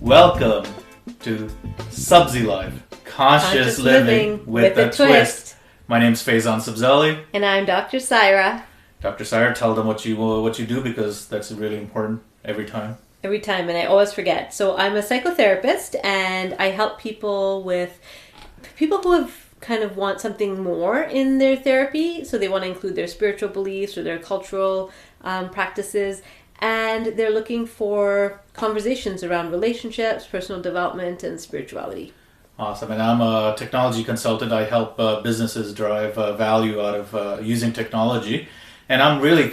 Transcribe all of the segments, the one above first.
Welcome to Subzi Life, Conscious Living with a Twist. My name's Faizan Subzali. And I'm Dr. Syra. Dr. Syra, tell them what you do, because that's really important every time. Every time, and I always forget. So I'm a psychotherapist, and I help people who have kind of want something more in their therapy. So they want to include their spiritual beliefs or their cultural practices. And they're looking for conversations around relationships, personal development, and spirituality. Awesome. And I'm a technology consultant. I help businesses drive value out of using technology. And I'm really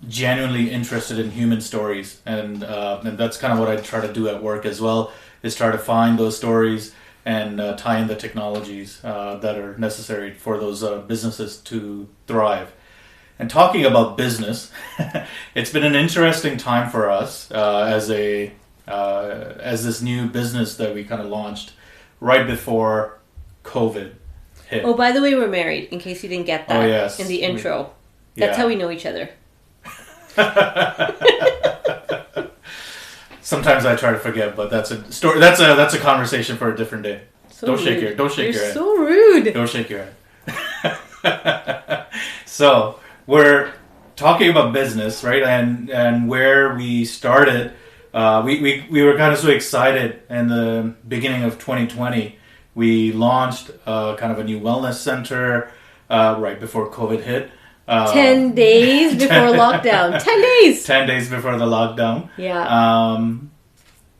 genuinely interested in human stories. And that's kind of what I try to do at work as well, is try to find those stories and tie in the technologies that are necessary for those businesses to thrive. And talking about business, it's been an interesting time for us as this new business that we kind of launched right before COVID hit. Oh, by the way, we're married, in case you didn't get that in the intro. That's how we know each other. Sometimes I try to forget, but that's a story. That's a conversation for a different day. Don't shake your head. You're so rude. Don't shake your head. So we're talking about business, right? And where we started, we were kind of so excited in the beginning of 2020. We launched kind of a new wellness center right before COVID hit. 10 days before lockdown. 10 days! 10 days before the lockdown. Yeah.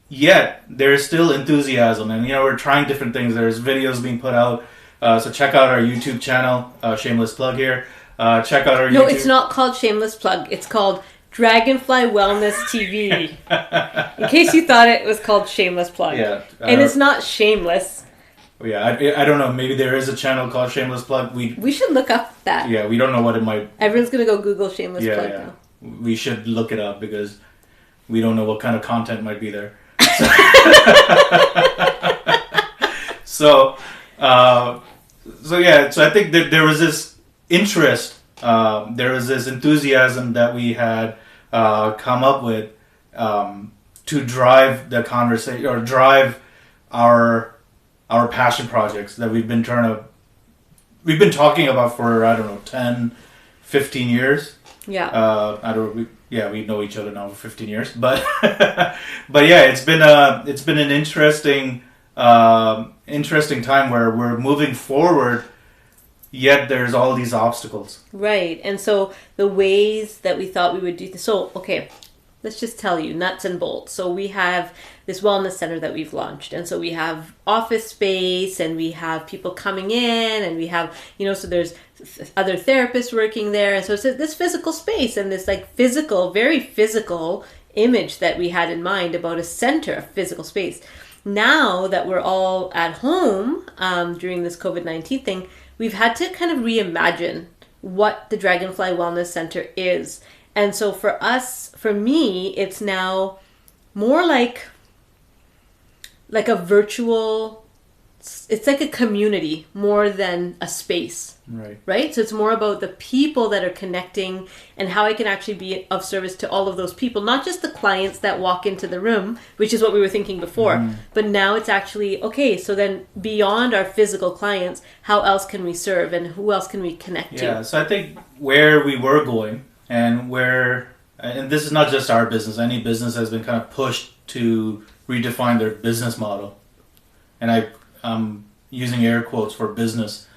Yet, there's still enthusiasm. And, we're trying different things. There's videos being put out. So check out our YouTube channel. Shameless plug here. Check out our YouTube. No, it's not called Shameless Plug. It's called Dragonfly Wellness TV. In case you thought it was called Shameless Plug. Yeah. And it's not shameless. Yeah, I don't know. Maybe there is a channel called Shameless Plug. We should look up that. Yeah, we don't know what it might... Everyone's going to go Google Shameless Plug now. We should look it up, because we don't know what kind of content might be there. So I think that there was this interest, there was this enthusiasm that we had come up with to drive the conversation, or drive our passion projects that we've been talking about for, I don't know, 10, 15 years. Yeah. We know each other now for 15 years, but it's been an interesting time where we're moving forward, yet there's all these obstacles. Right. And so the ways that we thought we would do this. So, okay, let's just tell you nuts and bolts. So we have this wellness center that we've launched. And so we have office space, and we have people coming in, and we have, so there's other therapists working there. And so it's this physical space and this very physical image that we had in mind about a center, a physical space. Now that we're all at home during this COVID-19 thing, we've had to kind of reimagine what the Dragonfly Wellness Center is. And so for me, it's now more like a virtual, it's like a community more than a space. Right? So it's more about the people that are connecting and how I can actually be of service to all of those people, not just the clients that walk into the room, which is what we were thinking before. But now it's actually, okay, so then beyond our physical clients, how else can we serve and who else can we connect to? Yeah, so I think where we were going, and this is not just our business, any business has been kind of pushed to redefine their business model. And I'm using air quotes for business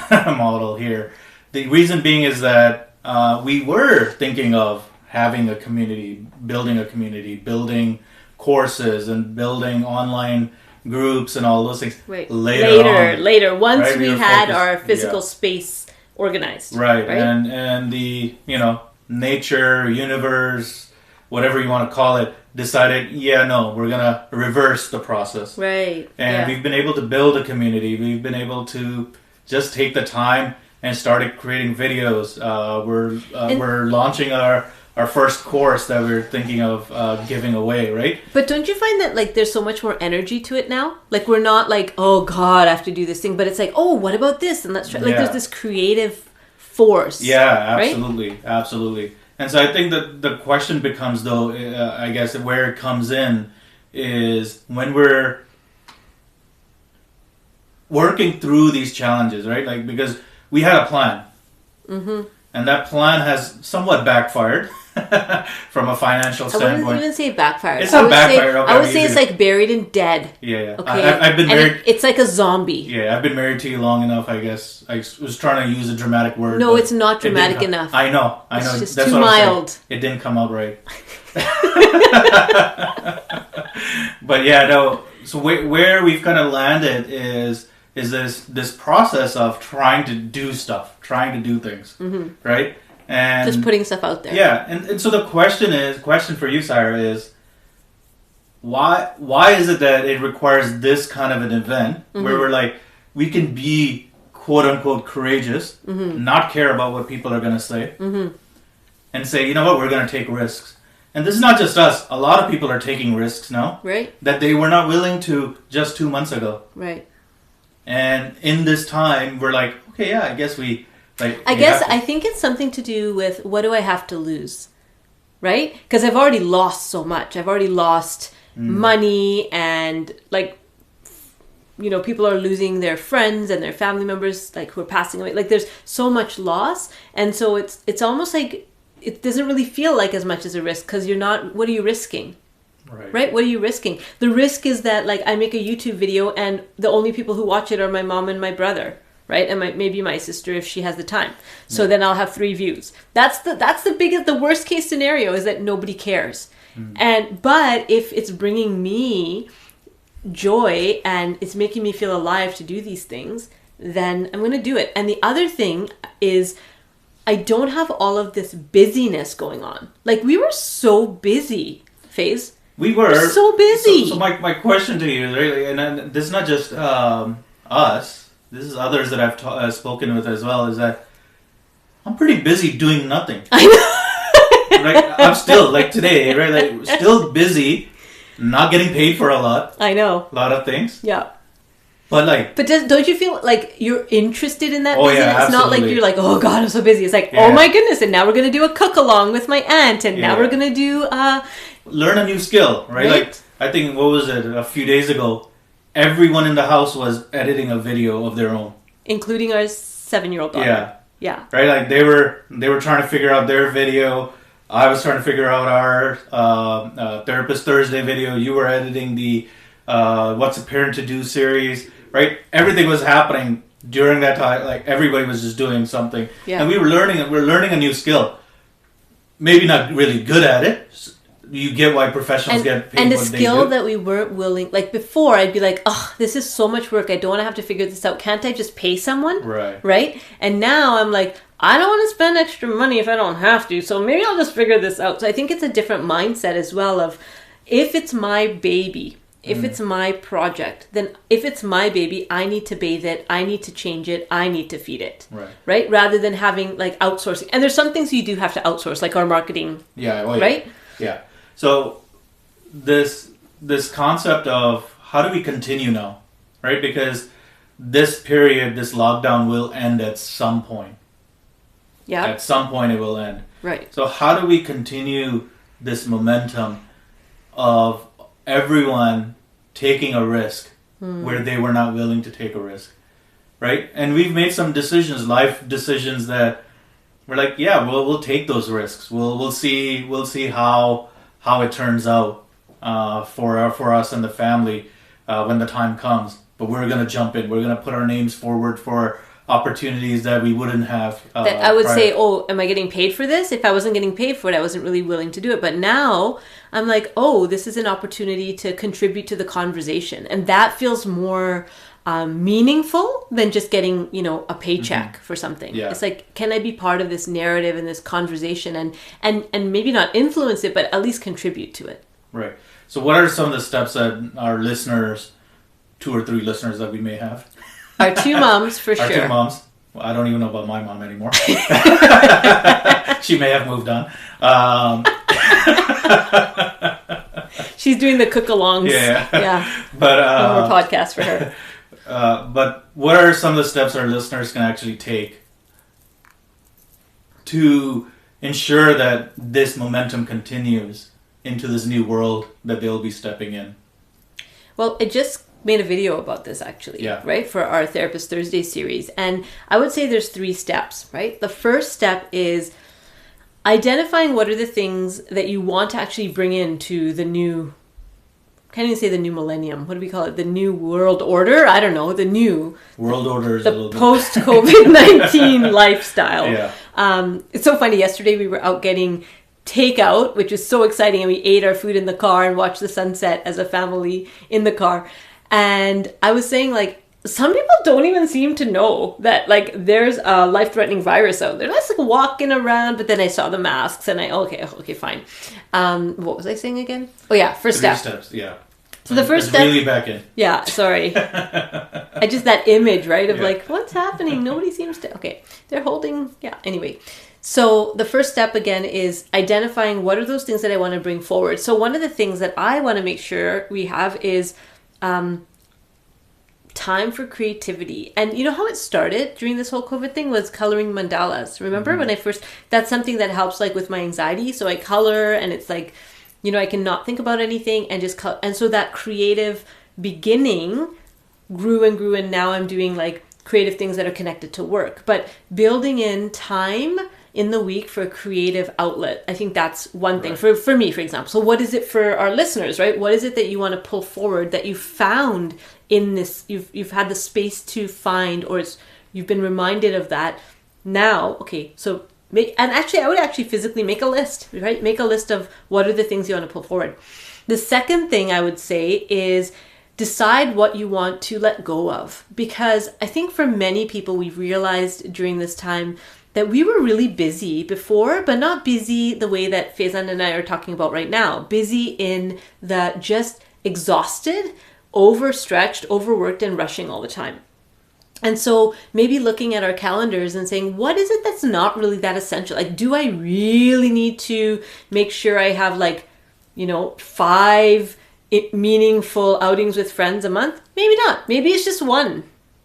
model here. The reason being is that we were thinking of having a community, building courses and building online groups and all those things. Later. Once we had our physical space organized. Right. And the, nature, universe, whatever you want to call it, decided, we're going to reverse the process. Right. And we've been able to build a community. We've been able to just take the time and started creating videos. We're launching our our first course that we're thinking of giving away, right? But don't you find that like there's so much more energy to it now? Like we're not like, oh God, I have to do this thing, but it's like, oh, what about this? And let's try. Like there's this creative force. Yeah, right? Absolutely. And so I think that the question becomes, though, I guess where it comes in is when we're working through these challenges, right? Like, because we had a plan. Mm-hmm. And that plan has somewhat backfired from a financial standpoint. I wouldn't even say backfired. It's not backfired. I would say it's like buried and dead. Yeah. Okay. I've been married. It's like a zombie. Yeah, I've been married to you long enough, I guess. I was trying to use a dramatic word. No, it's not dramatic enough. I know. It's just That's too what mild. It didn't come out right. But yeah, no. So where we've kind of landed is this process of trying to do stuff, trying to do things, right? And just putting stuff out there. Yeah, and so the question for you, Syra, is why is it that it requires this kind of an event where we're like, we can be quote unquote courageous, not care about what people are going to say, and say, you know what, we're going to take risks. And this is not just us. A lot of people are taking risks now, right? That they were not willing to just 2 months ago, right? And in this time, we're like, okay, yeah, I guess we. I think it's something to do with what do I have to lose, right? Because I've already lost so much. I've already lost money, and like, you know, people are losing their friends and their family members, like who are passing away. Like, there's so much loss, and so it's almost like it doesn't really feel like as much as a risk because you're not. What are you risking? Right? What are you risking? The risk is that like I make a YouTube video and the only people who watch it are my mom and my brother. Right, and maybe my sister if she has the time. So then I'll have 3 views. That's the worst case scenario is that nobody cares. But if it's bringing me joy and it's making me feel alive to do these things, then I'm going to do it. And the other thing is I don't have all of this busyness going on. Like we were so busy, Faze. We were so busy. So my question to you is really, and this is not just us. This is others that I've spoken with as well, is that I'm pretty busy doing nothing. I know. Right? I'm still, like today, right? Like, still busy, not getting paid for a lot. I know. A lot of things. Yeah. But like... But don't you feel like you're interested in that business? Yeah, it's not like you're like, oh God, I'm so busy. It's like, oh my goodness, and now we're going to do a cook-along with my aunt, and now we're going to do... learn a new skill, right? Like, I think, what was it, a few days ago, everyone in the house was editing a video of their own, including our 7-year-old daughter. Yeah. Right. Like they were trying to figure out their video. I was trying to figure out our Therapist Thursday video. You were editing the What's a Parent to Do series. Right. Everything was happening during that time. Like everybody was just doing something. Yeah. And we're learning a new skill. Maybe not really good at it. You get why professionals get paid. And the skill that we weren't willing, like before, I'd be like, oh, this is so much work. I don't want to have to figure this out. Can't I just pay someone? Right? And now I'm like, I don't want to spend extra money if I don't have to. So maybe I'll just figure this out. So I think it's a different mindset as well of if it's my baby, if it's my project, then if it's my baby, I need to bathe it. I need to change it. I need to feed it. Right? Rather than having like outsourcing. And there's some things you do have to outsource, like our marketing. Right? Yeah. So this concept of how do we continue now, right? Because this period, this lockdown will end at some point. Yeah. At some point it will end. Right. So how do we continue this momentum of everyone taking a risk where they were not willing to take a risk, right? And we've made some decisions, life decisions that we're like, yeah, we'll take those risks. We'll see how it turns out for us and the family when the time comes. But we're going to jump in. We're going to put our names forward for opportunities that we wouldn't have. That I would say, oh, am I getting paid for this? If I wasn't getting paid for it, I wasn't really willing to do it. But now I'm like, oh, this is an opportunity to contribute to the conversation. And that feels more meaningful than just getting, a paycheck for something. Yeah. It's like, can I be part of this narrative and this conversation and maybe not influence it, but at least contribute to it. Right. So what are some of the steps that our listeners, 2 or 3 listeners that we may have? Our 2 moms, for sure. Our 2 moms. Well, I don't even know about my mom anymore. She may have moved on. She's doing the cook-alongs. Yeah. But no more podcasts for her. But what are some of the steps our listeners can actually take to ensure that this momentum continues into this new world that they'll be stepping in? Well, I just made a video about this actually, right? For our Therapist Thursday series. And I would say there's 3 steps, right? The first step is identifying what are the things that you want to actually bring into the new, can't even say the new millennium. What do we call it? The new world order? I don't know. The new world order is the post-COVID-19 lifestyle. Yeah. It's so funny. Yesterday we were out getting takeout, which is so exciting, and we ate our food in the car and watched the sunset as a family in the car. And I was saying, like, some people don't even seem to know that, like, there's a life-threatening virus out there. They're just like walking around, but then I saw the masks and okay, fine. What was I saying again? Oh yeah, first step. 3 steps, yeah. So the first step, really back in. Yeah, sorry. I just, that image, right, of like, what's happening? Nobody seems to, okay, they're holding, yeah, anyway. So the first step again is identifying what are those things that I want to bring forward. So one of the things that I want to make sure we have is time for creativity. And you know how it started during this whole COVID thing was coloring mandalas. Remember when I first, that's something that helps like with my anxiety. So I color and it's like, you know, I can not think about anything and just color. And so that creative beginning grew and grew. And now I'm doing like creative things that are connected to work, but building in time in the week for a creative outlet. I think that's one thing for me, for example. So what is it for our listeners, right? What is it that you want to pull forward that you found in this, you've had the space to find, or you've been reminded of that now? Okay, so I would actually physically make a list, right? Make a list of what are the things you want to pull forward. The second thing I would say is decide what you want to let go of. Because I think for many people, we've realized during this time that we were really busy before, but not busy the way that Faizan and I are talking about right now. Busy in the just exhausted, overstretched, overworked, and rushing all the time. And so maybe looking at our calendars and saying, what is it that's not really that essential? Like, do I really need to make sure I have 5 meaningful outings with friends a month? Maybe not. Maybe it's just 1.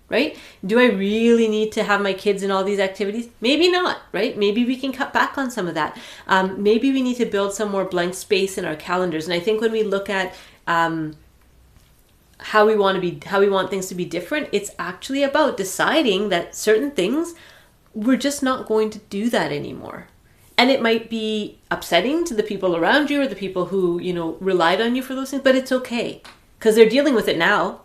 Right? Do I really need to have my kids in all these activities? Maybe not, right? Maybe we can cut back on some of that. Maybe we need to build some more blank space in our calendars. And I think when we look at how we want things to be different, it's actually about deciding that certain things, we're just not going to do that anymore. And it might be upsetting to the people around you or the people who, relied on you for those things, but it's okay because they're dealing with it now.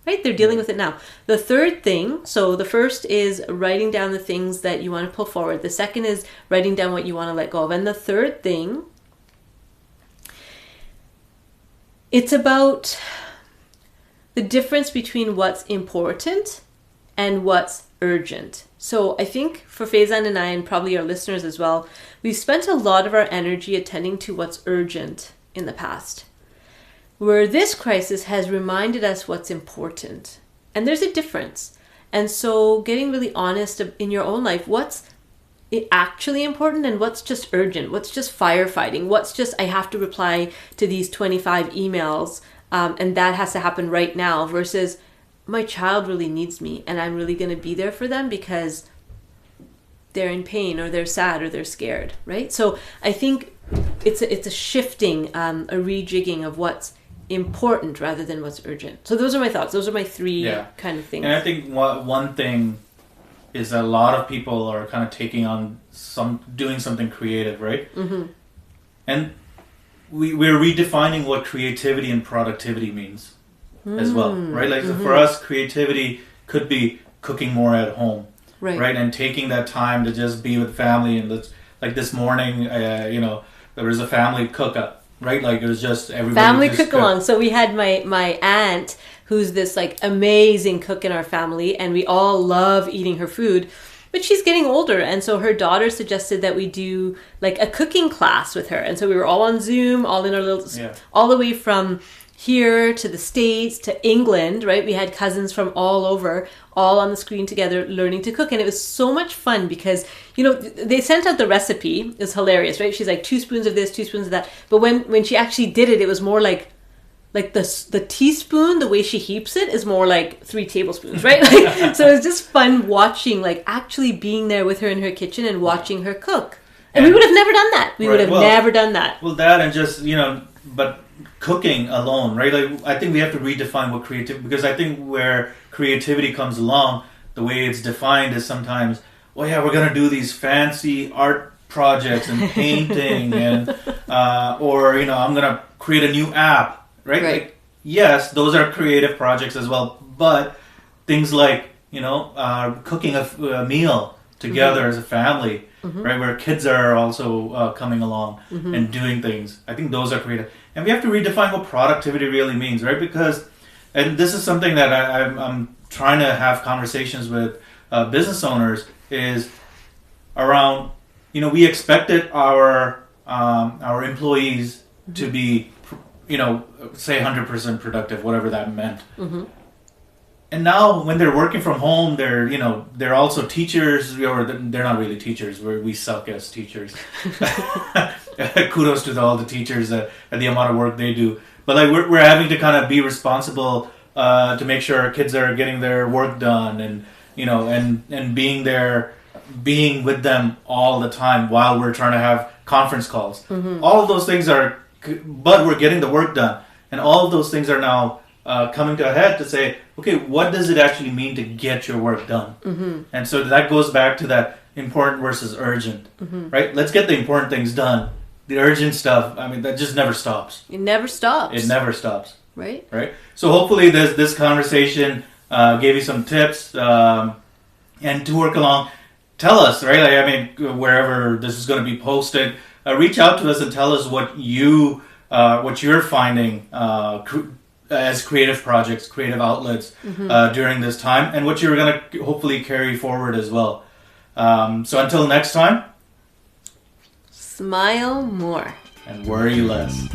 Right? They're dealing with it now. The third thing, so the first is writing down the things that you want to pull forward. The second is writing down what you want to let go of. And the third thing, it's about the difference between what's important and what's urgent. So I think for Faizan and I, and probably our listeners as well, we've spent a lot of our energy attending to what's urgent in the past, where this crisis has reminded us what's important. And there's a difference. And so getting really honest in your own life, what's actually important and what's just urgent, what's just firefighting, what's just, I have to reply to these 25 emails and that has to happen right now, versus my child really needs me and I'm really going to be there for them because they're in pain or they're sad or they're scared, right? So I think it's a shifting, a rejigging of what's important rather than what's urgent. So those are my thoughts. Those are my 3 kind of things. And I think one thing is that a lot of people are kind of taking on doing something creative, right? Mm-hmm. And we're redefining what creativity and productivity means as well, right? Like for us, creativity could be cooking more at home, right? And taking that time to just be with family. And like this morning, there was a family cook-up. Right, like it was just everybody. Family cook along. So we had my aunt, who's this like amazing cook in our family, and we all love eating her food. But she's getting older, and so her daughter suggested that we do like a cooking class with her. And so we were all on Zoom, all in our little, all the way from here to the States to England, right? We had cousins from all over, all on the screen together learning to cook. And it was so much fun because, they sent out the recipe. It was hilarious, right? She's like 2 spoons of this, 2 spoons of that. But when she actually did it, it was more like the teaspoon, the way she heaps it is more like 3 tablespoons, right? So it was just fun watching, like actually being there with her in her kitchen and watching her cook. And we would have never done that. We would have never done that. Well, that and just, but cooking alone, right? Like, I think we have to redefine what creativity, because I think where creativity comes along, the way it's defined is sometimes, well, yeah, we're going to do these fancy art projects and painting and, or, I'm going to create a new app, right? Like, yes, those are creative projects as well, but things like, cooking a meal together as a family, right, where kids are also coming along and doing things. I think those are creative. And we have to redefine what productivity really means, right? Because, and this is something that I'm trying to have conversations with business owners, is around, we expected our employees to be, say 100% productive, whatever that meant. And now, when they're working from home, they're also teachers, or they're not really teachers. We suck as teachers. Kudos to all the teachers and the amount of work they do. But like we're having to kind of be responsible to make sure our kids are getting their work done, and and being there, being with them all the time while we're trying to have conference calls. All of those things but we're getting the work done, and all of those things are now coming to a head to say, okay, what does it actually mean to get your work done? And so that goes back to that important versus urgent, right? Let's get the important things done. The urgent stuff, that just never stops. It never stops. It never stops. Right? Right? So hopefully this conversation gave you some tips and to work along. Tell us, right? Wherever this is going to be posted, reach out to us and tell us what you're finding as creative projects, creative outlets during this time, and what you're going to hopefully carry forward as well. So until next time, smile more and worry less.